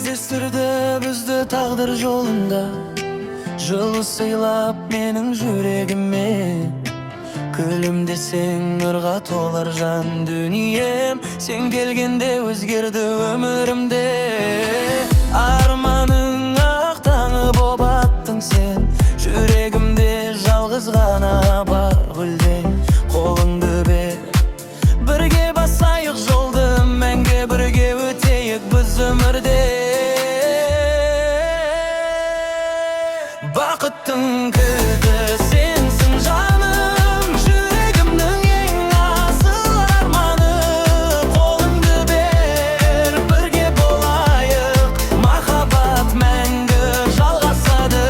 Кездестірді бізді тағдыр жолында, жылы сыйлап менің жүрегіме. Күлімдесең нұрға толар жан дүнием, сен келгенде өзгерді өмірімде. Арманың ақ таңы боп аттың сен, жүрегімде жалғыз ғана бар гүлдей. Қолыңды бер, бірге басайық жолды, мәңгі бірге өтейік біз өмірде. Бақыттың кілті сенсің жаным, жүрегімнің ең асыл арманы. Қолыңды бер, бірге болайық, махаббат мәңгі жалғасады.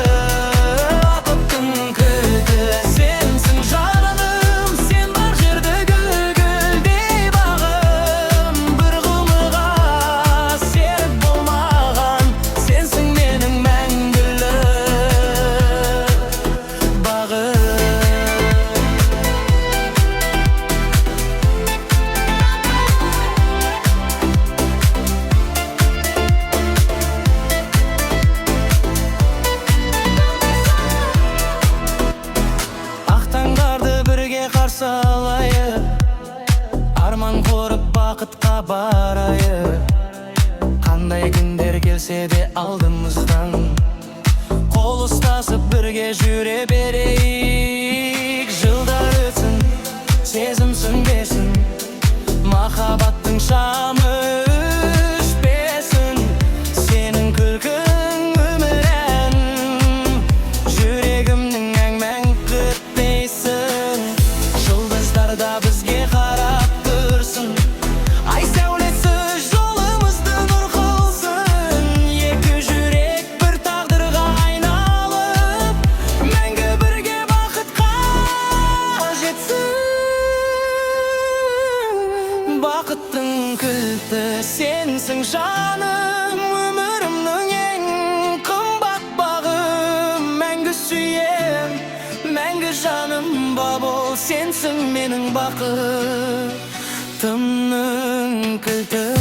Бақыттың кілті сенсің жаным, сен бар жерді гүлдей бағым. Bir ғұмырға серік болмаған, сенсің менің мәңгілік бағым. Ақ таңдарды бірге қарсы алайық, арман құрып бақытқа барайық. Қандай күндер келсе де алдымыздан, қол ұстасып бірге жүре берейік. Жылдар өтсін, сезім сөнбесін, махаббаттың шамы өшпесін. Сенің күлкің өмір ән, жүрегімнің әңмәң күтпейсің. Жұлдыздар да бізге қарап тұрсын, ай сәулесі жолымызды нұр қылсын. Екі жүрек бір тағдырға айналып, мәңгі бірге бақытқа жетсін. Бақыттың кілті сенсің жаным, өмірімнің ең қымбат бағым. Мәңгі сүйем, мәңгі жаным бабыл, сенсің менің бақытымның кілті.